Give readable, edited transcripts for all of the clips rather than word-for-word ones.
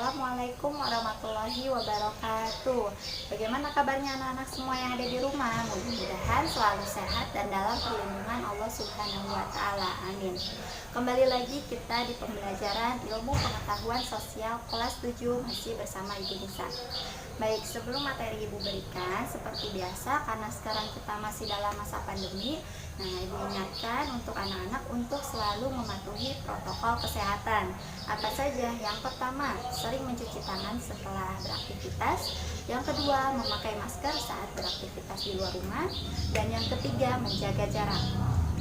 Assalamualaikum warahmatullahi wabarakatuh. Bagaimana kabarnya anak-anak semua yang ada di rumah? Mudah-mudahan selalu sehat dan dalam perlindungan Allah Subhanahu wa Ta'ala. Amin. Kembali lagi kita di pembelajaran ilmu pengetahuan sosial kelas 7 masih bersama Ibu Nisa. Baik, sebelum materi Ibu berikan, seperti biasa karena sekarang kita masih dalam masa pandemi, Ibu ingatkan untuk anak-anak untuk selalu mematuhi protokol kesehatan. Apa saja? Yang pertama, sering mencuci tangan setelah beraktivitas. Yang kedua, memakai masker saat beraktivitas di luar rumah. Dan yang ketiga, menjaga jarak.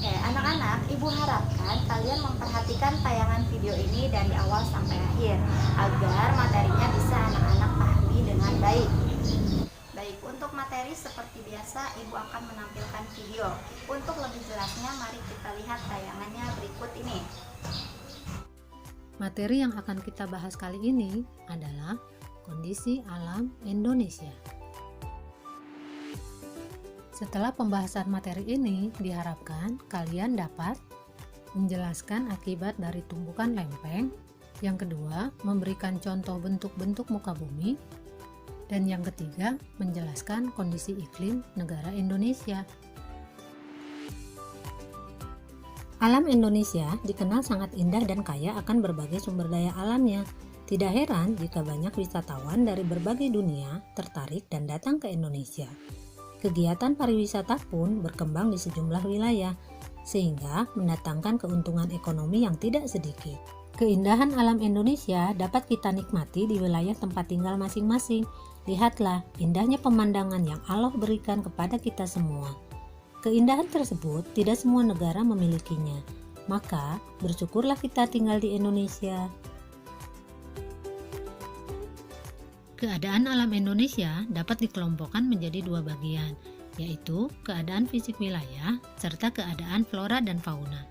Oke, anak-anak, Ibu harapkan kalian memperhatikan tayangan video ini dari awal sampai akhir agar materinya bisa anak-anak pahami dengan baik. Baik, untuk materi seperti biasa Ibu akan menampilkan video. Untuk lebih jelasnya mari kita lihat tayangannya berikut ini. Materi yang akan kita bahas kali ini adalah kondisi alam Indonesia. Setelah pembahasan materi ini, diharapkan kalian dapat menjelaskan akibat dari tumbukan lempeng. Yang kedua, memberikan contoh bentuk-bentuk muka bumi. Dan yang ketiga, menjelaskan kondisi iklim negara Indonesia. Alam Indonesia dikenal sangat indah dan kaya akan berbagai sumber daya alamnya. Tidak heran jika banyak wisatawan dari berbagai dunia tertarik dan datang ke Indonesia. Kegiatan pariwisata pun berkembang di sejumlah wilayah, sehingga mendatangkan keuntungan ekonomi yang tidak sedikit. Keindahan alam Indonesia dapat kita nikmati di wilayah tempat tinggal masing-masing. Lihatlah indahnya pemandangan yang Allah berikan kepada kita semua. Keindahan tersebut tidak semua negara memilikinya. Maka bersyukurlah kita tinggal di Indonesia. Keadaan alam Indonesia dapat dikelompokkan menjadi dua bagian, yaitu keadaan fisik wilayah serta keadaan flora dan fauna.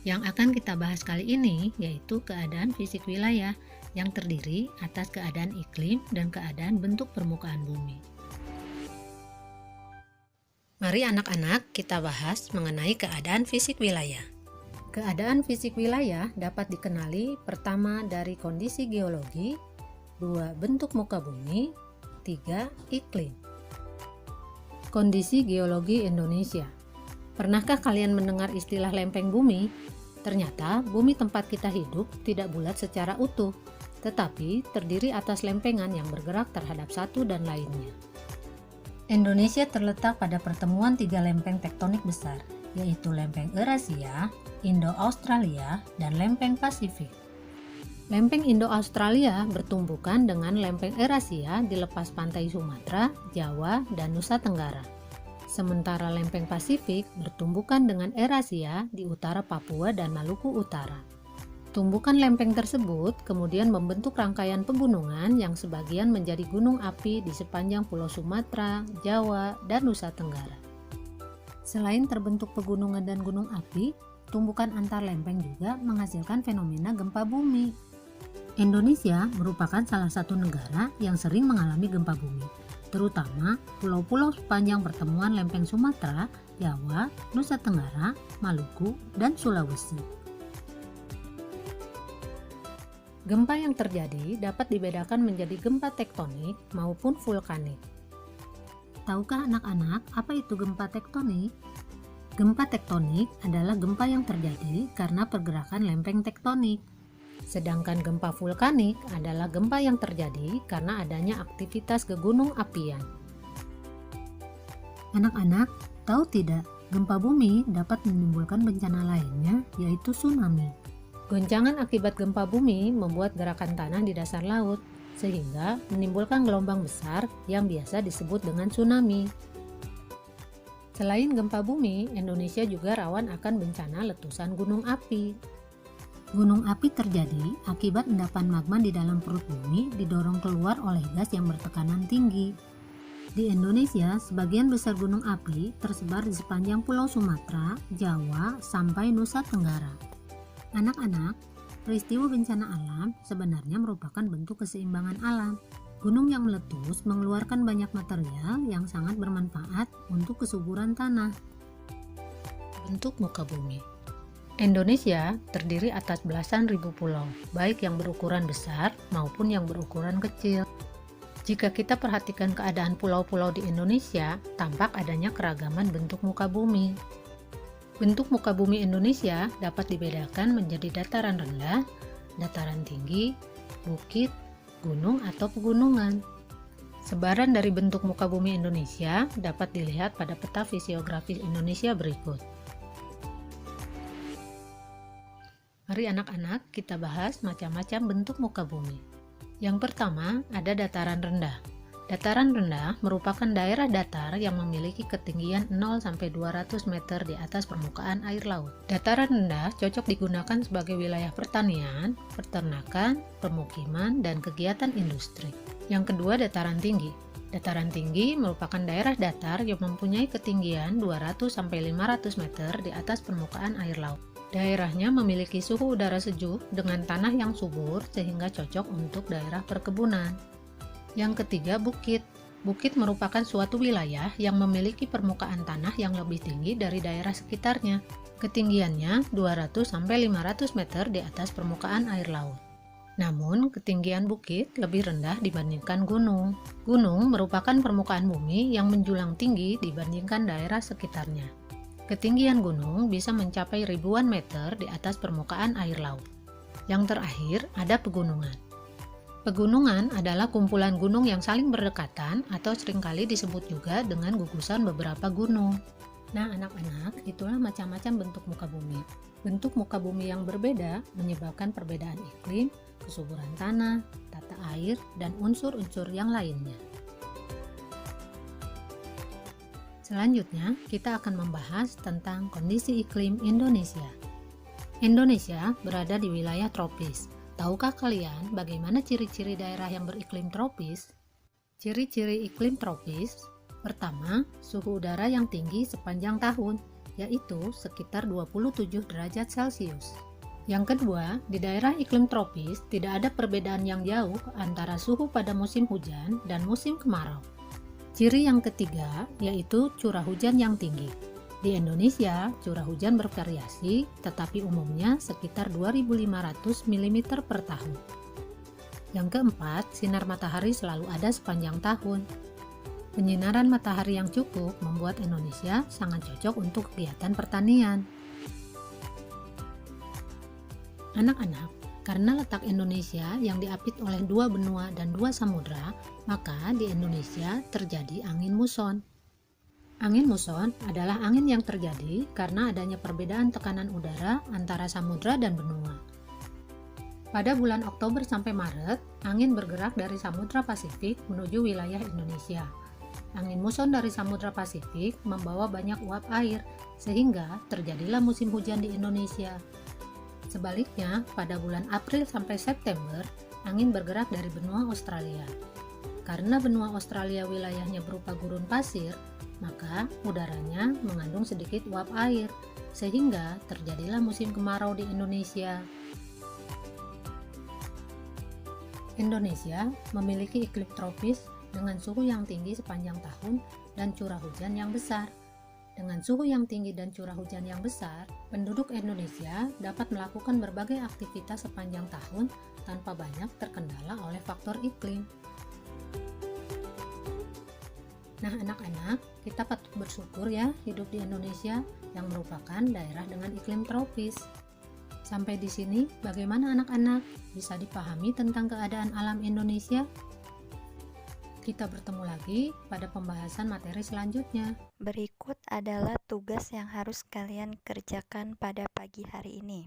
Yang akan kita bahas kali ini yaitu keadaan fisik wilayah yang terdiri atas keadaan iklim dan keadaan bentuk permukaan bumi. Mari anak-anak kita bahas mengenai keadaan fisik wilayah. Keadaan fisik wilayah dapat dikenali pertama dari kondisi geologi, 2 bentuk muka bumi, 3 iklim. Kondisi geologi Indonesia. Pernahkah kalian mendengar istilah lempeng bumi? Ternyata bumi tempat kita hidup tidak bulat secara utuh, tetapi terdiri atas lempengan yang bergerak terhadap satu dan lainnya. Indonesia terletak pada pertemuan 3 lempeng tektonik besar, yaitu lempeng Eurasia, Indo-Australia, dan lempeng Pasifik. Lempeng Indo-Australia bertumbukan dengan lempeng Eurasia di lepas pantai Sumatera, Jawa, dan Nusa Tenggara. Sementara lempeng Pasifik bertumbukan dengan Eurasia di utara Papua dan Maluku Utara. Tumbukan lempeng tersebut kemudian membentuk rangkaian pegunungan yang sebagian menjadi gunung api di sepanjang Pulau Sumatera, Jawa, dan Nusa Tenggara. Selain terbentuk pegunungan dan gunung api, tumbukan antar lempeng juga menghasilkan fenomena gempa bumi. Indonesia merupakan salah satu negara yang sering mengalami gempa bumi, terutama pulau-pulau sepanjang pertemuan lempeng Sumatera, Jawa, Nusa Tenggara, Maluku, dan Sulawesi. Gempa yang terjadi dapat dibedakan menjadi gempa tektonik maupun vulkanik. Tahukah anak-anak apa itu gempa tektonik? Gempa tektonik adalah gempa yang terjadi karena pergerakan lempeng tektonik. Sedangkan gempa vulkanik adalah gempa yang terjadi karena adanya aktivitas gunung apian. Anak-anak, tahu tidak, gempa bumi dapat menimbulkan bencana lainnya, yaitu tsunami. Goncangan akibat gempa bumi membuat gerakan tanah di dasar laut, sehingga menimbulkan gelombang besar yang biasa disebut dengan tsunami. Selain gempa bumi, Indonesia juga rawan akan bencana letusan gunung api. Gunung api terjadi akibat endapan magma di dalam perut bumi didorong keluar oleh gas yang bertekanan tinggi. Di Indonesia, sebagian besar gunung api tersebar di sepanjang Pulau Sumatera, Jawa, sampai Nusa Tenggara. Anak-anak, peristiwa bencana alam sebenarnya merupakan bentuk keseimbangan alam. Gunung yang meletus mengeluarkan banyak material yang sangat bermanfaat untuk kesuburan tanah. Bentuk muka bumi. Indonesia terdiri atas belasan ribu pulau, baik yang berukuran besar maupun yang berukuran kecil. Jika kita perhatikan keadaan pulau-pulau di Indonesia, tampak adanya keragaman bentuk muka bumi. Bentuk muka bumi Indonesia dapat dibedakan menjadi dataran rendah, dataran tinggi, bukit, gunung atau pegunungan. Sebaran dari bentuk muka bumi Indonesia dapat dilihat pada peta fisiografis Indonesia berikut. Mari anak-anak kita bahas macam-macam bentuk muka bumi. Yang pertama ada dataran rendah. Dataran rendah merupakan daerah datar yang memiliki ketinggian 0-200 meter di atas permukaan air laut. Dataran rendah cocok digunakan sebagai wilayah pertanian, peternakan, pemukiman, dan kegiatan industri. Yang kedua dataran tinggi. Dataran tinggi merupakan daerah datar yang mempunyai ketinggian 200-500 meter di atas permukaan air laut. Daerahnya memiliki suhu udara sejuk dengan tanah yang subur sehingga cocok untuk daerah perkebunan. Yang ketiga, bukit. Bukit merupakan suatu wilayah yang memiliki permukaan tanah yang lebih tinggi dari daerah sekitarnya. Ketinggiannya 200-500 meter di atas permukaan air laut. Namun, ketinggian bukit lebih rendah dibandingkan gunung. Gunung merupakan permukaan bumi yang menjulang tinggi dibandingkan daerah sekitarnya. Ketinggian gunung bisa mencapai ribuan meter di atas permukaan air laut. Yang terakhir, ada pegunungan. Pegunungan adalah kumpulan gunung yang saling berdekatan atau seringkali disebut juga dengan gugusan beberapa gunung. Nah, anak-anak, itulah macam-macam bentuk muka bumi. Bentuk muka bumi yang berbeda menyebabkan perbedaan iklim, kesuburan tanah, tata air, dan unsur-unsur yang lainnya. Selanjutnya, kita akan membahas tentang kondisi iklim Indonesia. Indonesia berada di wilayah tropis. Tahukah kalian bagaimana ciri-ciri daerah yang beriklim tropis? Ciri-ciri iklim tropis: pertama, suhu udara yang tinggi sepanjang tahun, yaitu sekitar 27 derajat Celcius. Yang kedua, di daerah iklim tropis tidak ada perbedaan yang jauh antara suhu pada musim hujan dan musim kemarau. Ciri yang ketiga yaitu curah hujan yang tinggi. Di Indonesia, curah hujan bervariasi, tetapi umumnya sekitar 2.500 mm per tahun. Yang keempat, sinar matahari selalu ada sepanjang tahun. Penyinaran matahari yang cukup membuat Indonesia sangat cocok untuk kegiatan pertanian. Anak-anak, karena letak Indonesia yang diapit oleh 2 benua dan 2 samudra, maka di Indonesia terjadi angin muson. Angin muson adalah angin yang terjadi karena adanya perbedaan tekanan udara antara samudra dan benua. Pada bulan Oktober sampai Maret, angin bergerak dari Samudra Pasifik menuju wilayah Indonesia. Angin muson dari Samudra Pasifik membawa banyak uap air, sehingga terjadilah musim hujan di Indonesia. Sebaliknya, pada bulan April sampai September, angin bergerak dari benua Australia. Karena benua Australia wilayahnya berupa gurun pasir, maka udaranya mengandung sedikit uap air, sehingga terjadilah musim kemarau di Indonesia. Indonesia memiliki iklim tropis dengan suhu yang tinggi sepanjang tahun dan curah hujan yang besar. Dengan suhu yang tinggi dan curah hujan yang besar, penduduk Indonesia dapat melakukan berbagai aktivitas sepanjang tahun tanpa banyak terkendala oleh faktor iklim. Nah, anak-anak, kita patut bersyukur ya hidup di Indonesia yang merupakan daerah dengan iklim tropis. Sampai di sini, bagaimana anak-anak? Bisa dipahami tentang keadaan alam Indonesia? Kita bertemu lagi pada pembahasan materi selanjutnya. Berikut adalah tugas yang harus kalian kerjakan pada pagi hari ini.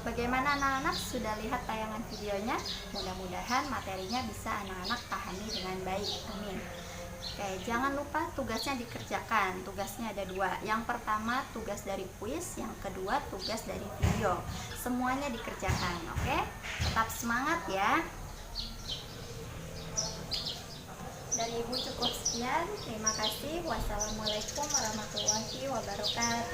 Bagaimana anak-anak sudah lihat tayangan videonya? Mudah-mudahan materinya bisa anak-anak pahami dengan baik. Amin. Oke, jangan lupa tugasnya dikerjakan. Tugasnya ada 2. Yang pertama tugas dari kuis, yang kedua tugas dari video. Semuanya dikerjakan, oke? Tetap semangat ya. Dari Ibu cukup sekian. Terima kasih. Wassalamualaikum warahmatullahi wabarakatuh.